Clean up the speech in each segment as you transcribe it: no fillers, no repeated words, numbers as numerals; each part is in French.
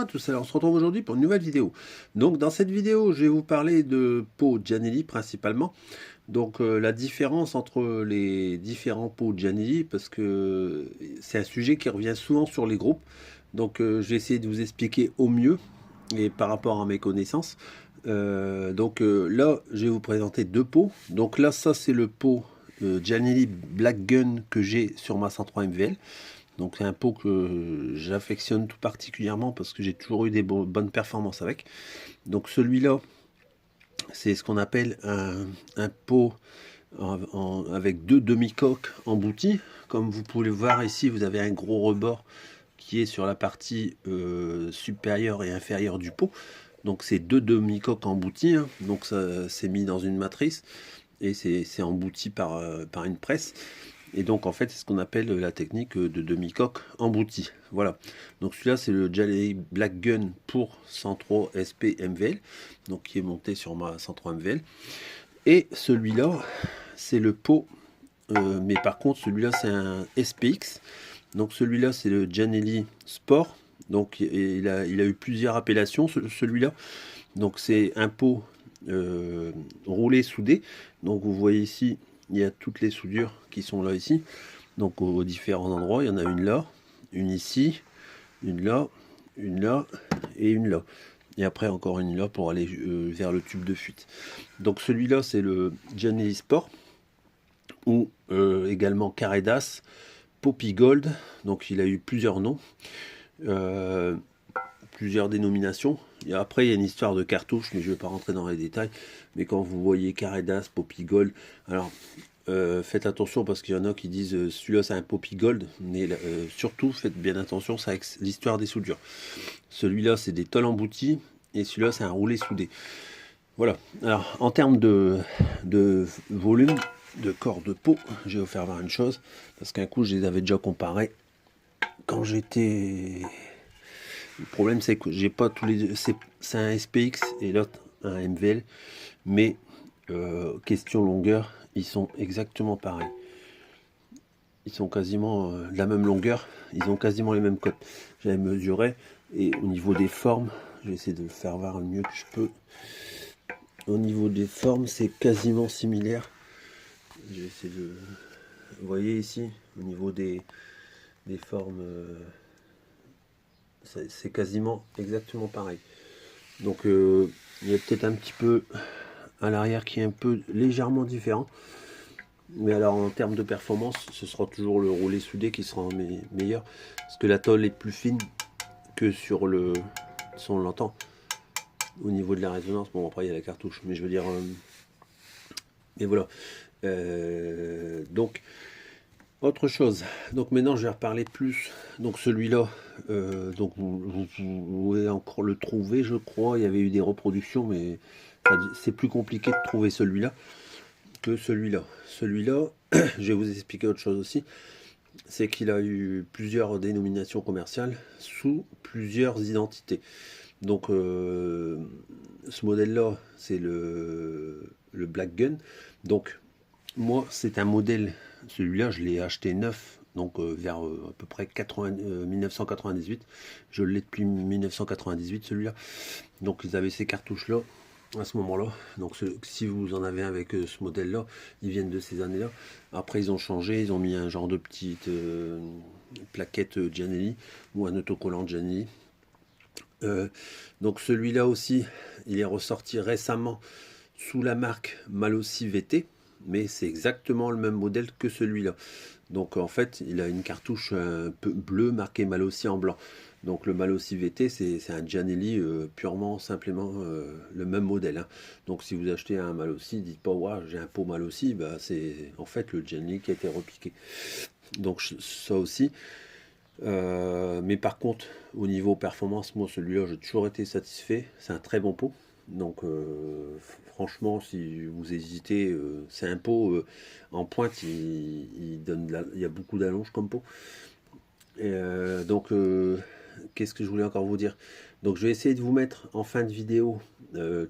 tous, alors on se retrouve aujourd'hui pour une nouvelle vidéo. Donc dans cette vidéo, je vais vous parler de pots Giannelli principalement. Donc la différence entre les différents pots Giannelli, parce que c'est un sujet qui revient souvent sur les groupes. Donc je vais essayer de vous expliquer au mieux et par rapport à mes connaissances. Là, je vais vous présenter deux pots. Donc là, ça c'est le pot Giannelli Black Gun que j'ai sur ma 103 MVL. Donc c'est un pot que j'affectionne tout particulièrement parce que j'ai toujours eu des bonnes performances avec. Donc celui-là, c'est ce qu'on appelle un pot avec deux demi-coques embouties. Comme vous pouvez le voir ici, vous avez un gros rebord qui est sur la partie supérieure et inférieure du pot. Donc c'est deux demi-coques embouties, hein. Donc ça c'est mis dans une matrice et c'est embouti par une presse. Et donc en fait c'est ce qu'on appelle la technique de demi-coque emboutie. Voilà. Donc celui-là c'est le Giannelli Black Gun pour 103 SP MVL, donc qui est monté sur ma 103 MVL. Et celui-là c'est le pot, mais par contre celui-là c'est un SPX. Donc celui-là c'est le Giannelli Sport. Donc il a eu plusieurs appellations celui-là. Donc c'est un pot roulé soudé. Donc vous voyez ici il y a toutes les soudures qui sont là ici, donc aux différents endroits. Il y en a une là, une ici, une là et une là, et après encore une là pour aller vers le tube de fuite. Donc celui-là c'est le Giannelli Sport, ou également Caredas, Poppy Gold. Donc il a eu plusieurs noms, plusieurs dénominations. Et après il y a une histoire de cartouche, mais je ne vais pas rentrer dans les détails. Mais quand vous voyez Caredas, Poppy Gold, alors faites attention parce qu'il y en a qui disent celui-là c'est un Poppy Gold, mais surtout faites bien attention, c'est avec l'histoire des soudures. Celui-là c'est des tôles embouties et celui-là c'est un roulé soudé. Voilà. Alors en termes de volume, de corps de pot, je vais vous faire voir une chose, parce qu'un coup je les avais déjà comparés quand j'étais... Le problème c'est que j'ai pas tous les deux, c'est un SPX et l'autre un MVL, mais question longueur, ils sont exactement pareils. Ils sont quasiment de la même longueur, ils ont quasiment les mêmes cotes. J'avais mesuré, et au niveau des formes, je vais essayer de le faire voir le mieux que je peux. Au niveau des formes, c'est quasiment similaire. Je vais essayer de... Vous voyez ici, au niveau des formes, c'est quasiment exactement pareil. Donc il y a peut-être un petit peu à l'arrière qui est un peu légèrement différent. Mais alors en termes de performance, ce sera toujours le roulé soudé qui sera meilleur. Parce que la tôle est plus fine que sur le... Si on l'entend. Au niveau de la résonance, bon après il y a la cartouche. Mais je veux dire... Et voilà. Donc, autre chose. Donc maintenant je vais reparler plus. Donc celui-là, donc vous pouvez encore le trouver, je crois. Il y avait eu des reproductions, mais c'est plus compliqué de trouver celui-là que celui-là. Celui-là, je vais vous expliquer autre chose aussi, c'est qu'il a eu plusieurs dénominations commerciales sous plusieurs identités. Donc ce modèle-là, c'est le Black Gun. Donc moi, c'est un modèle, celui-là, je l'ai acheté neuf, donc vers à peu près 1998. Je l'ai depuis 1998, celui-là. Donc ils avaient ces cartouches-là à ce moment-là. Donc si vous en avez un avec ce modèle-là, ils viennent de ces années-là. Après ils ont changé, ils ont mis un genre de petite plaquette Giannelli ou un autocollant Giannelli. Donc celui-là aussi, il est ressorti récemment sous la marque Malossi VT, mais c'est exactement le même modèle que celui-là. Donc en fait, il a une cartouche un peu bleue marquée Malossi en blanc. Donc le Malossi VT, c'est un Giannelli purement, simplement le même modèle, hein. Donc si vous achetez un Malossi, dites pas ouais, j'ai un pot Malossi, bah, c'est en fait le Giannelli qui a été repiqué. Donc ça aussi. Mais par contre, au niveau performance, moi celui-là, j'ai toujours été satisfait. C'est un très bon pot. Donc franchement, si vous hésitez, c'est un pot en pointe, il donne il y a beaucoup d'allonge comme pot. Et donc qu'est-ce que je voulais encore vous dire? Donc je vais essayer de vous mettre en fin de vidéo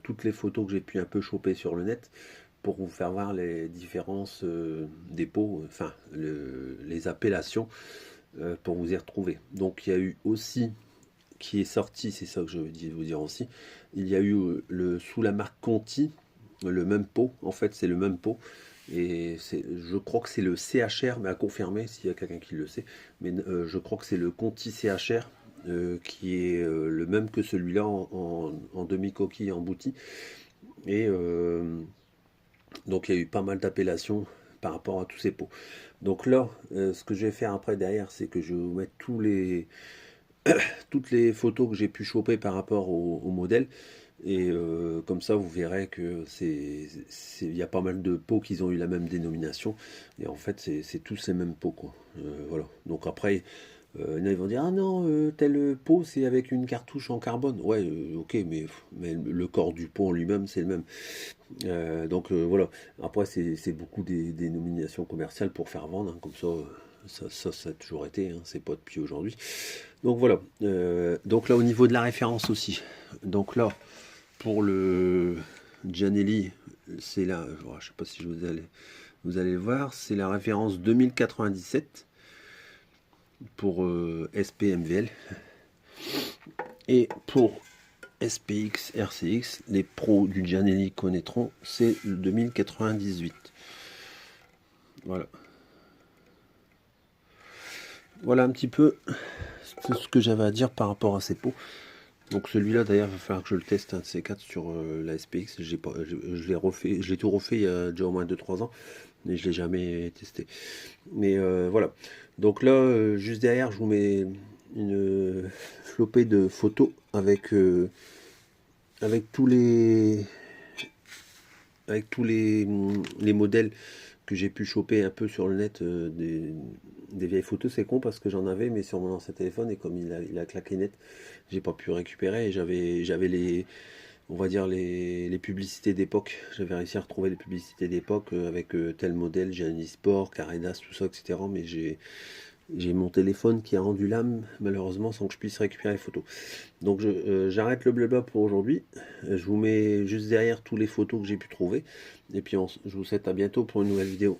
toutes les photos que j'ai pu un peu choper sur le net, pour vous faire voir les différences des pots, enfin les appellations, pour vous y retrouver. Donc il y a eu aussi qui est sorti, c'est ça que je veux vous dire aussi. Il y a eu sous la marque Conti, le même pot, en fait c'est le même pot. Et je crois que c'est le CHR, mais à confirmer s'il y a quelqu'un qui le sait. Mais je crois que c'est le Conti CHR qui est le même que celui-là en demi-coquille embouti. Et donc il y a eu pas mal d'appellations par rapport à tous ces pots. Donc là, ce que je vais faire après derrière, c'est que je vais vous mettre toutes les photos que j'ai pu choper par rapport au modèle. Et comme ça, vous verrez que il y a pas mal de pots qui ont eu la même dénomination. Et en fait, c'est tous ces mêmes pots, quoi. Voilà. Donc après, ils vont dire, ah non, tel pot, c'est avec une cartouche en carbone. Ouais, ok, mais le corps du pot en lui-même, c'est le même. Donc voilà. Après, c'est beaucoup des dénominations commerciales pour faire vendre, hein. Comme ça a toujours été, hein. C'est pas depuis aujourd'hui. Donc voilà. Donc là, au niveau de la référence aussi. Donc là, pour le Gianelli, c'est là, je sais pas si vous allez le voir, c'est la référence 2097 pour SPMVL. Et pour SPX, RCX, les pros du Gianelli connaîtront, c'est le 2098. Voilà. Voilà un petit peu ce que j'avais à dire par rapport à ces pots. Donc celui-là d'ailleurs, il va falloir que je le teste, un de ces 4 sur la SPX. Je l'ai tout refait il y a déjà au moins 2-3 ans, mais je l'ai jamais testé. Mais voilà. Donc là, juste derrière, je vous mets une flopée de photos avec tous les modèles que j'ai pu choper un peu sur le net, des vieilles photos. C'est con parce que j'en avais, mais sur mon ancien téléphone, et comme il a claqué net, j'ai pas pu récupérer. Et j'avais on va dire les publicités d'époque. J'avais réussi à retrouver les publicités d'époque avec tel modèle, Gianni Sport, Carredas, tout ça, etc. Mais j'ai mon téléphone qui a rendu l'âme, malheureusement, sans que je puisse récupérer les photos. Donc j'arrête le blabla pour aujourd'hui. Je vous mets juste derrière toutes les photos que j'ai pu trouver. Et puis je vous souhaite à bientôt pour une nouvelle vidéo.